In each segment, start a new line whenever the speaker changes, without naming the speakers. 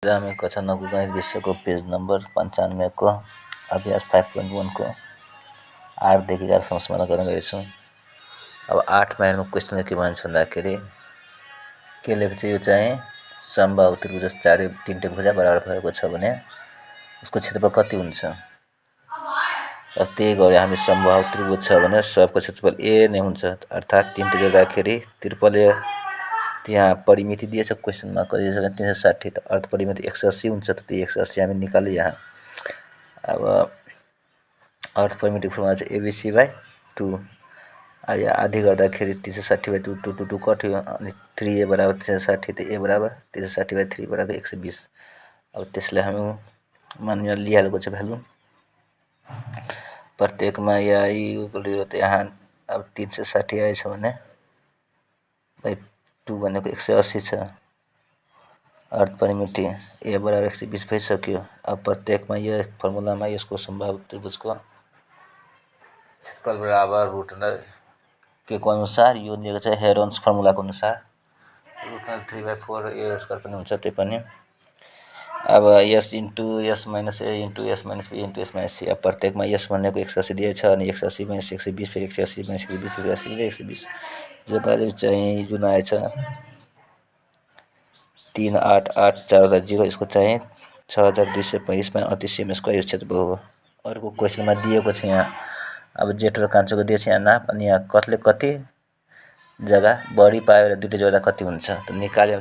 में कक्षा 9 गणित विषय को पेज नंबर 95 को अभ्यास 5.1 को 8 देखि 11 समाधान गर्न गएछौँ। अब 8 मा हेर्नु क्वेशनले के भन्छ भन्दाखेरि के लेखेको छ, यो चाहिँ समबाहु त्रिभुज चारै तीनटै भुजा बराबर भएको छ भने उसको क्षेत्रफल कति हुन्छ। अब त्यही गरे हामी समबाहु त्रिभुज छ भने सबको क्षेत्रफल a नै हुन्छ, अर्थात् तीनटै जोड्दाखेरि त्रिपल त्यहाँ परिमिति दिएछ क्वेशनमा कति छ 360, त अर्थ परिमिति 180 हुन्छ, त 180 हामी निकाले यहाँ। अब अर्थ परिमिति फर्मुला चाहिँ ABC/2, अब यहाँ आधी गर्दाखेरि 360/2 2 2 कट्यो अनि 3a बराबर 360, त a बराबर 360/3 बराबर 120। अब त्यसलाई हामी मानिलिएर लिइहालेको छ भ्यालु प्रत्येकमा यो त यहाँ अब 360 आएछ भने 2 भनेको 180 छ, अर्थ परिमिति a बराबर 120 भइसक्यो। अब प्रत्येकमा यो फर्मुलामा यसको समबाहु त्रिभुजको क्षेत्रफल बराबर रुट के को अनुसार यो दिएको छ हेरोन्स फर्मुलाको अनुसार रुट 3/4 a स्क्वायर पनि हुन्छ त्यही पनि। अब s into s minus a into s minus b into s minus c। अब प्रत्येकमा s भनेको 180 दिएछ अनि 180 माइनस 120 फेरि 180 माइनस 120 180 र 120 जो बारे चाहिँ जुन आएछ 3884 यसको चाहिँ 6235 मा 38 सेमी स्क्वायर यो क्षेत्रफल हो। अर्को क्वेशनमा दिएको छ यहाँ अब जेठ र कान्छोको दिएछ यहाँ नाप, अनि यहाँ कसले कति जग्गा बढी पायो र दुईटै जोड्दा कति हुन्छ त निकाल्यो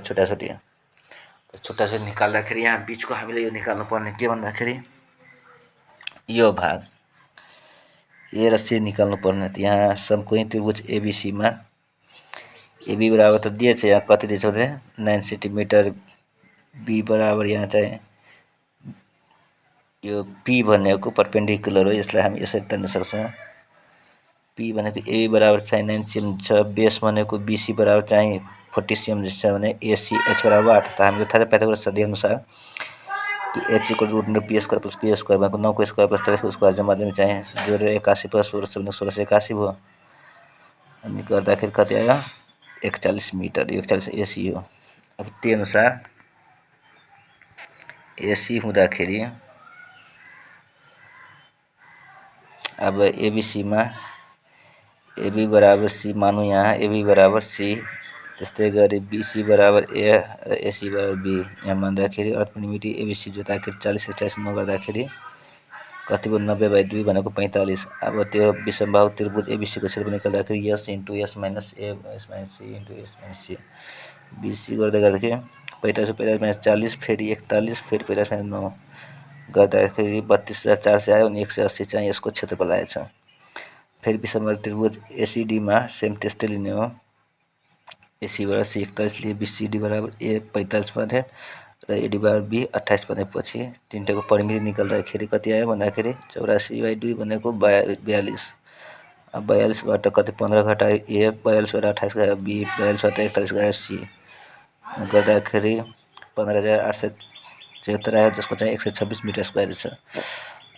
छुट्टा निकाल्दाखेरि यहाँ बिचको हामीले यो निकाल्नु पर्ने के भन्दाखेरि यो भाग a र c निकाल्नु पर्ने। त यहाँ समकोणी त्रिभुज ABC मा AB बराबर त दिएछ यहाँ कति दिएछ भने 9 सेन्टिमिटर, b बराबर यहाँ चाहिँ यो p भनेको परपेन्डिकुलर हो, यसलाई हामी यसरी तान्न सक्छौँ। p भनेको a बराबर चाहिँ 9 सेमी छ, बेस भनेको BC बराबर चाहिँ 40 सेमी छ भने ACH बराबर 8। त हामीले थाहा छ पाइथागोरस सदी अनुसार कि h equal root p square plus p square भनेको 9 को स्क्वायर प्लस 40 को स्क्वायर जम्मा चाहिँ जोडेर 81 प्लस 16 भनेको 1681 भयो। अनि गर्दाखेरि कति आयो 41 मिटर, 41 AC हो। अब त्यही अनुसार AC हुँदाखेरि अब ABC मा AB बराबर C मानौँ, यहाँ AB बराबर C, त्यस्तै गरी BC बराबर A र AC बराबर B यहाँ मान्दाखेरि अर्थ परिमिति ABC जोड्दाखेरि 40 28 9 गर्दाखेरि कति भयो 90/2 भनेको 45। अब त्यो विषमबाहु त्रिभुज ABC को क्षेत्रफल निकाल्दाखेरि s into s minus a s minus c into s minus c BC गर्दाखेरि 45 45 माइनस 40 फेरि 41 फेरि 50 माइनस 9 गर्दाखेरि 32400 आयो अनि 180 चाहिँ यसको क्षेत्रफल आएछ। फेरि विषमबाहु त्रिभुज ACD मा सेम त्यस्तै लिने हो, AC बराबर C 41 लिए BCD बराबर A 45 भने र AD बराबर B 28 भनेपछि तिनटैको परिमिति निकाल्दाखेरि कति आयो भन्दाखेरि 84/2 भनेको 42। अब 42 बाट कति 15 घटायो A, 42 बाट 28 गयो B, 42 बाट 41 गयो C गर्दाखेरि 15876 आयो, जसको चाहिँ 126 मिटर स्क्वायर छ।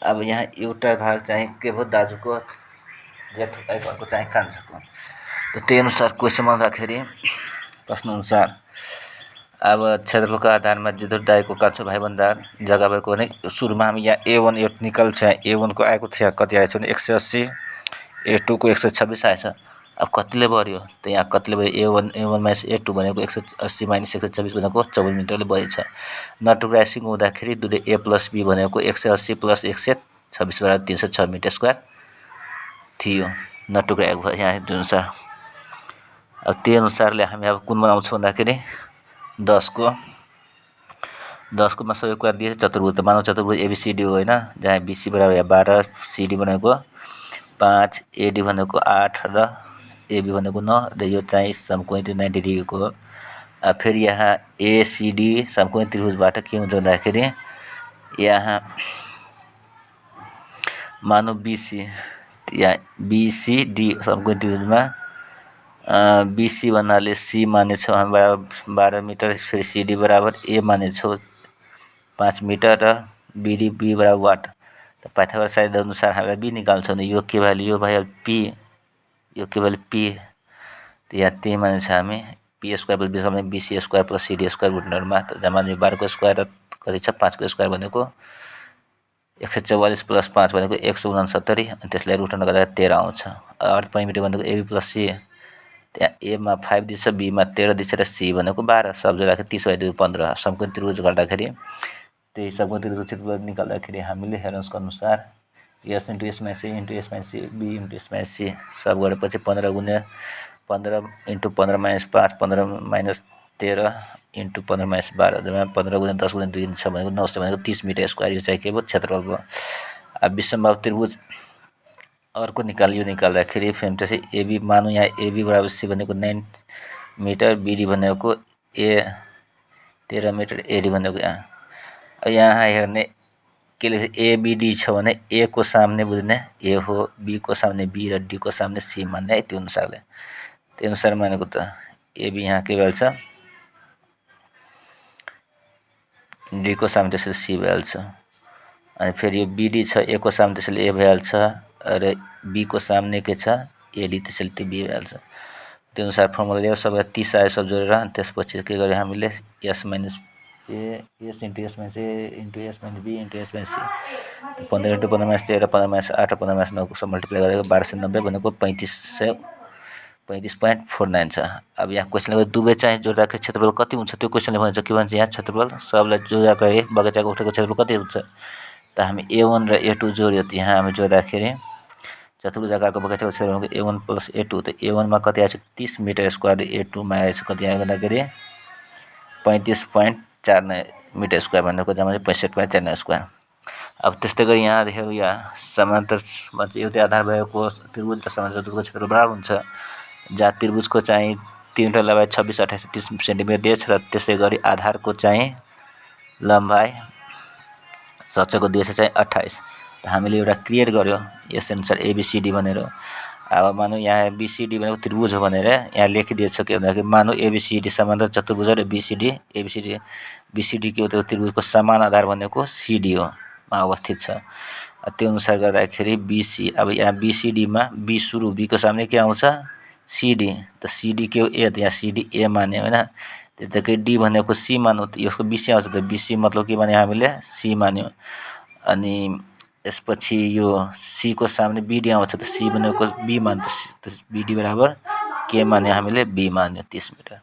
अब यहाँ एउटा भाग चाहिँ के भयो दाजुको जेठ घरको चाहिँ कान्छोको, त त्यही अनुसार क्वेशनमा आउँदाखेरि प्रश्न अनुसार अब क्षेत्रफलको आधारमा जो दाइको कान्छो भाइभन्दा जग्गा भएको भने सुरुमा हामी यहाँ A1 निकाल्छ। A1 को आएको थियो कति आएछ भने 180, A2 को 126 आएछ। अब कतिले बढ्यो त यहाँ कतिले भयो A1 माइनस A2 भनेको 180 माइनस 126 भनेको 54 मिटरले बढेछ। नटुक्राइसिङ हुँदाखेरि दुईटै A प्लस B भनेको 180 प्लस 126 बराबर 306 मिटर स्क्वायर थियो, नटुक्राएको भयो यहाँ अनुसार। अब त्यही अनुसारले हामी अब कुन बनाउँछौँ भन्दाखेरि 10 को मा सबै कुरा दिए चतुर्भुज, त मानव चतुर्भुज ABCD हो होइन, जहाँ BC बराबर यहाँ 12, CD भनेको 5, AD भनेको 8 र AB भनेको 9 र यो चाहिँ समकोणी 90 डिग्रीको हो। फेरि यहाँ ACD समकोणी त्रिभुजबाट के हुन्छ भन्दाखेरि यहाँ मानव BC, यहाँ BCD समकोणी त्रिभुजमा BC भन्नाले C मानेछौँ हामी बराबर 12 मिटर, फेरि CD बराबर A मानेछौँ 5 मिटर र BD B बराबर वाट। त पाइथागोरस सदी अनुसार हामीलाई B निकाल्छौँ भने यो के भ्यालु, यो भयो P, यो के भ्यालु P, त यहाँ त्यही मानेछ हामी P square plus BC BC square plus CD square root नरमा, त जम्मा 12 को स्क्वायर र कति छ 5 को स्क्वायर भनेको 144 प्लस 5 भनेको 169 अनि त्यसलाई रुट अन्डर गर्दा 13 आउँछ। अर्थ परिमिति भनेको एबी प्लस सी, त्यहाँ एमा 5 दिन्छ, बीमा 13 दिन्छ र सी भनेको 12, सब जोड्दाखेरि 30/2 15। समकोण त्रिभुज गर्दाखेरि त्यही समकोण त्रिभुजको क्षेत्रफल निकाल्दाखेरि हामीले हेर्नुको अनुसार एस इन्टु एस माइनस ए into S minus c b into S minus c सब गरेपछि 15 गुणे 15 into 15 minus 5 15 minus 13 into 15 minus 12 जम्मा 15 गुणे 10 गुणे 2 छ भनेको 900 भनेको 30 मिटर स्क्वायर। यो चाहिँ के भयो क्षेत्रफल भयो। अब विषमबाहु त्रिभुज अर्को यो निकाल्दाखेरि फेरि चाहिँ एबी मानौँ यहाँ एबी बराबर सी भनेको 9 मिटर, बीडी भनेको ए 13 मिटर, एडी भनेको यहाँ हेर्ने के लेख्छ एबीडी छ भने ए को सामने बुझ्ने ए हो, बी को सामने बी र डी को सामने सी मान्ने है। त्यो अनुसार मानेको त एबी यहाँ के भइहाल्छ, डी को सामने त्यसले सी भइहाल्छ। अनि फेरि यो बीडी छ ए को सामने त्यसले ए भइहाल्छ र बी को सामने के छ एडी त्यसले त्यो बी भइहाल्छ। त्यो अनुसार फर्मुला ल्यायो, सबै 30 आयो सब जोडेर। त्यसपछि के गर्यो हामीले S minus A S into S minus A into S minus be into S minus C 15 into 15 minus 13 15 minus 8 15 minus 9 को मल्टिप्लाई गरेको 1290 भनेको 35.49 छ। अब यहाँ क्वेसनले दुवै चाहिँ जोड्दाखेरि क्षेत्रफल कति हुन्छ त्यो क्वेसनले भन्छ के भन्छ यहाँ क्षेत्रफल सबलाई जोड्दाखेरि बगैँचाको उठेको क्षेत्रफल कति हुन्छ त हामी A1 र A2 जोड्यो। त यहाँ हामी जोड्दाखेरि चतुर्भुज आकारको बगैँचाको क्षेत्रफल A1 प्लस A2 त A1 मा कति आएछ 30 मिटर स्क्वायर, A2 मा आएछ कति आयो भन्दाखेरि 35.49 मिटर स्क्वायर भनेको जम्मा चाहिँ 65.49 स्क्वायर। अब त्यस्तै गरी यहाँ देखेर यहाँ समान्तरमा चाहिँ एउटै आधार भएको त्रिभुज र समान्तराल चतुर्भुजको क्षेत्रफल बराबर हुन्छ, जहाँ त्रिभुजको चाहिँ 3वटा लम्बाइ 26 28 30 सेन्टिमिटर दिएछ र त्यसै गरी आधारको चाहिँ लम्बाइ सचको दिएछ चाहिँ 28। त हामीले एउटा क्रिएट गर्यो यस अनुसार एबीसीडी भनेर। अब मानौँ यहाँ बीसीडी भनेको त्रिभुज हो भनेर यहाँ लेखिदिएछ के भन्दाखेरि मानौँ एबीसीडी समान्तराल चतुर्भुज र बीसीडी बीसीडी के हो त्यो त्रिभुजको समान आधार भनेको सीडी हो मा अवस्थित छ। त्यो अनुसार गर्दाखेरि बीसी, अब यहाँ बीसीडीमा बी सुरु, बी को सामने के आउँछ सीडी, त सीडी के हो ए, त यहाँ सीडी ए मान्यो होइन। त्यतिकै डी भनेको सी मान्यो त यसको बीसी आउँछ, त बीसी मतलब के भने हामीले सी मान्यो। अनि यसपछि यो सी को सामने बीडी आउँछ, त सी भनेको बी मान्यो, त बीडी बराबर के मान्यो हामीले बी मान्यो 30 मिटर।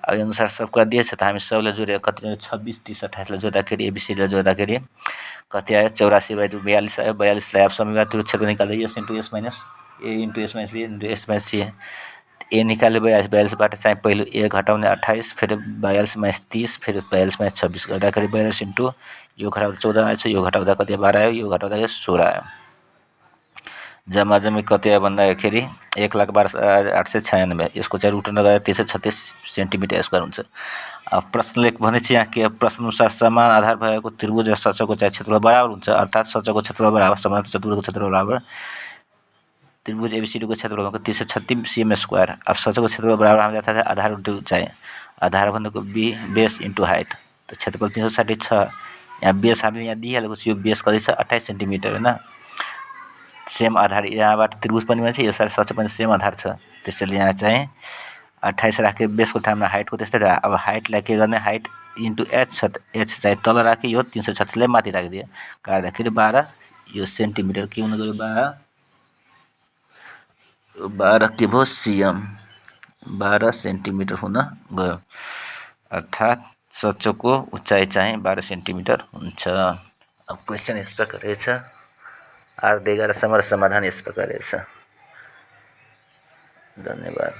अब यो अनुसार सब कुरा दिएछ त हामी सबलाई जोडेर कति 26 30 28 लाई जोड्दाखेरि एबीसीलाई जोड्दाखेरि कति आयो 84/42 आयो। 42लाई अब समबाहु त्रिभुज क्षेत्रफल निकाल्दा s into S minus A into S minus be into S minus c a निकाल्यो 42बाट चाहिँ पहिलो ए घटाउने 28 फेरि 42 माइनस 30 फेरि 42 माइनस 26 गर्दाखेरि 42 इन्टु यो घटाउँदा 14 आएछ, यो घटाउँदा कति 12 आयो, यो घटाउँदा 16 आयो। जम्मा जम्मी कति आयो भन्दाखेरि 1,12,896। यसको चाहिँ रुट अन्डर गरेर 336 सेन्टिमिटर स्क्वायर हुन्छ। अब प्रश्नले भनेपछि यहाँ के प्रश्न अनुसार समान आधार भएको त्रिभुज र सचको चाहिँ क्षेत्रफल बराबर हुन्छ, अर्थात् सचको क्षेत्रफल बराबर समान्तराल चतुर्भुजको क्षेत्रफल बराबर त्रिभुज एबीसीडीको क्षेत्रफल भनेको 336 cm स्क्वायर। अब सचको क्षेत्रफल बराबर हामीले थाहा छ आधार इन्टु चाहिँ आधार भनेको बी बेस इन्टु हाइट, त क्षेत्रफल 360 छ। यहाँ बेस हामीले यहाँ दिइहालेको छ, यो बेस कति छ 28 सेन्टिमिटर होइन। सेम आधार यहाँबाट त्रिभुज पनि भन्छ, यो साइड सच पनि सेम आधार छ, त्यसैले यहाँ चाहिँ 28 राख्यो। बेसको ठाउँमा हाइटको त्यस्तै रह्यो। अब हाइटलाई के गर्ने हाइट इन्टु एच छ, त एच चाहिँ तल राख्यो, यो 336 लाई माथि राखिदियो, काट्दाखेरि 12 यो सेन्टिमिटर के हुन गयो 12 के भयो सिएम 12 सेन्टिमिटर हुन गयो, अर्थात् सचको उचाइ चाहिँ 12 सेन्टिमिटर हुन्छ। अब क्वेसन यस प्रकार रहेछ, 8 11 समाधान यस प्रकार रहेछ। धन्यवाद।